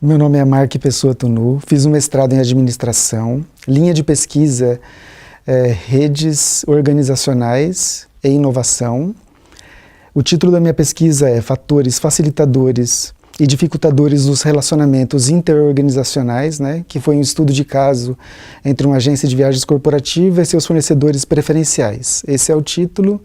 Meu nome é Mark Pessoa Tunu, fiz um mestrado em administração, linha de pesquisa redes organizacionais e inovação. O título da minha pesquisa é Fatores facilitadores e dificultadores dos relacionamentos interorganizacionais, que foi um estudo de caso entre uma agência de viagens corporativa e seus fornecedores preferenciais. Esse é o título.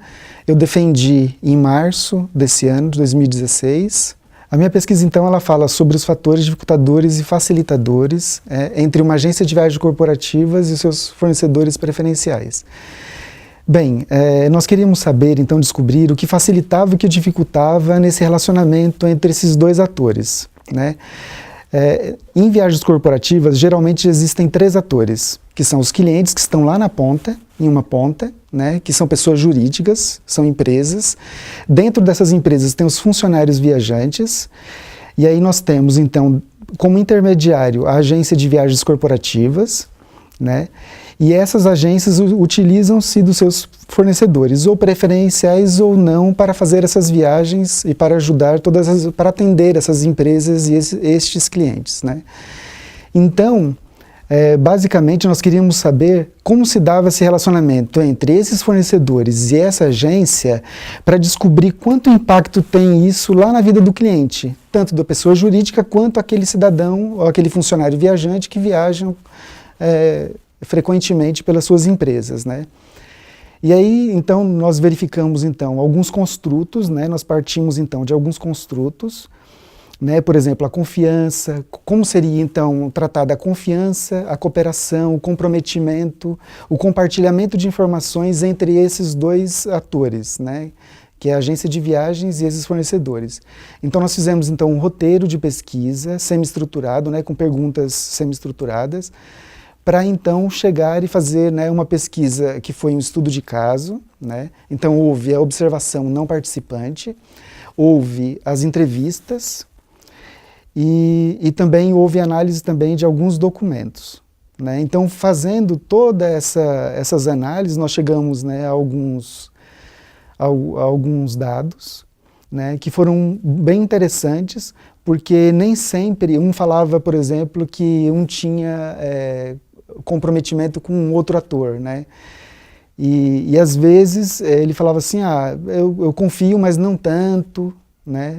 Eu defendi em março desse ano, de 2016. A minha pesquisa, então, ela fala sobre os fatores dificultadores e facilitadores entre uma agência de viagens corporativas e seus fornecedores preferenciais. Bem, nós queríamos saber, então, descobrir o que facilitava e o que dificultava nesse relacionamento entre esses dois atores, em viagens corporativas, geralmente existem três atores, que são os clientes que estão lá na ponta, em uma ponta, que são pessoas jurídicas, são empresas. Dentro dessas empresas tem os funcionários viajantes, e aí nós temos, então, como intermediário, a agência de viagens corporativas, e essas agências utilizam-se dos seus fornecedores, ou preferenciais ou não, para fazer essas viagens e para ajudar para atender essas empresas e estes clientes, Então, basicamente, nós queríamos saber como se dava esse relacionamento entre esses fornecedores e essa agência para descobrir quanto impacto tem isso lá na vida do cliente, tanto da pessoa jurídica quanto aquele cidadão ou aquele funcionário viajante que viajam frequentemente pelas suas empresas, E aí, então, nós verificamos, então, alguns construtos, nós partimos, então, de alguns construtos, por exemplo, a confiança, como seria, então, tratada a confiança, a cooperação, o comprometimento, o compartilhamento de informações entre esses dois atores, que é a agência de viagens e esses fornecedores. Então, nós fizemos, então, um roteiro de pesquisa semi-estruturado, com perguntas semi-estruturadas, para então chegar e fazer uma pesquisa que foi um estudo de caso, Então houve a observação não participante, houve as entrevistas e também houve análise também de alguns documentos, Então, fazendo todas essas análises, nós chegamos a alguns dados, que foram bem interessantes, porque nem sempre um falava, por exemplo, que um tinha comprometimento com um outro ator, E às vezes ele falava assim, eu confio, mas não tanto,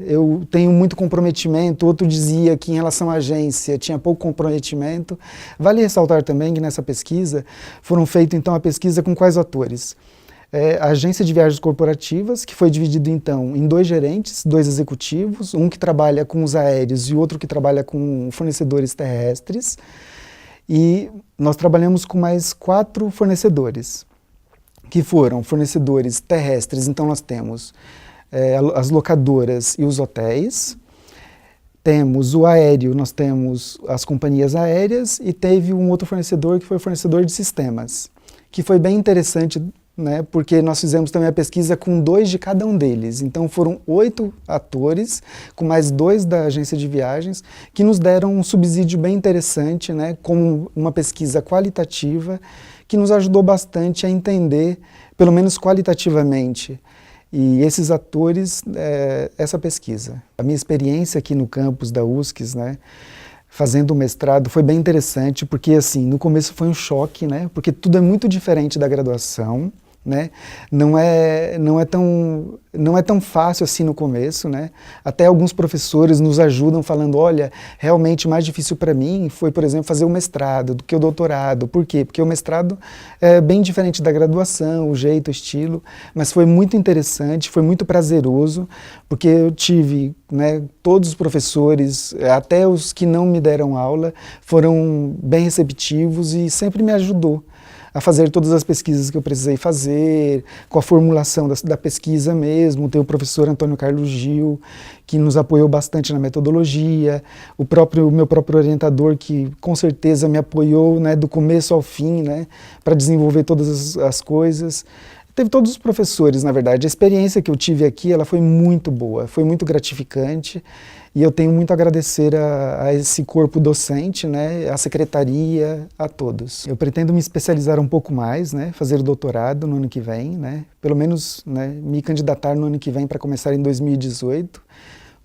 Eu tenho muito comprometimento. Outro dizia que em relação à agência tinha pouco comprometimento. Vale ressaltar também que nessa pesquisa foram feitas então a pesquisa com quais atores? A agência de viagens corporativas, que foi dividido então em dois gerentes, dois executivos, um que trabalha com os aéreos e outro que trabalha com fornecedores terrestres. E nós trabalhamos com mais 4 fornecedores, que foram fornecedores terrestres. Então nós temos as locadoras e os hotéis, temos o aéreo, nós temos as companhias aéreas e teve um outro fornecedor que foi o fornecedor de sistemas, que foi bem interessante, porque nós fizemos também a pesquisa com 2 de cada um deles. Então foram 8 atores, com mais 2 da agência de viagens, que nos deram um subsídio bem interessante, como uma pesquisa qualitativa, que nos ajudou bastante a entender, pelo menos qualitativamente, e esses atores, essa pesquisa. A minha experiência aqui no campus da USCS, fazendo o mestrado, foi bem interessante, porque assim, no começo foi um choque, porque tudo é muito diferente da graduação, não é tão fácil assim no começo, Até alguns professores nos ajudam falando, olha, realmente mais difícil para mim foi, por exemplo, fazer o mestrado do que o doutorado. Por quê? Porque o mestrado é bem diferente da graduação, o jeito, o estilo, mas foi muito interessante, foi muito prazeroso, porque eu tive, todos os professores, até os que não me deram aula, foram bem receptivos e sempre me ajudou a fazer todas as pesquisas que eu precisei fazer, com a formulação da pesquisa mesmo. Tem o professor Antônio Carlos Gil, que nos apoiou bastante na metodologia, o meu próprio orientador, que com certeza me apoiou do começo ao fim, para desenvolver todas as coisas. Teve todos os professores, na verdade. A experiência que eu tive aqui, ela foi muito boa, foi muito gratificante, e eu tenho muito a agradecer a esse corpo docente, a secretaria, a todos. Eu pretendo me especializar um pouco mais, fazer o doutorado no ano que vem, pelo menos me candidatar no ano que vem para começar em 2018,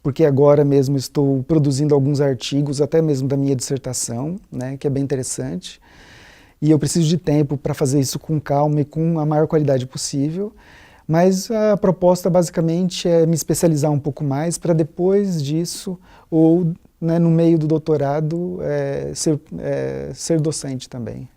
porque agora mesmo estou produzindo alguns artigos, até mesmo da minha dissertação, né, que é bem interessante. E eu preciso de tempo para fazer isso com calma e com a maior qualidade possível. Mas a proposta basicamente é me especializar um pouco mais para depois disso, ou, né, no meio do doutorado, ser docente também.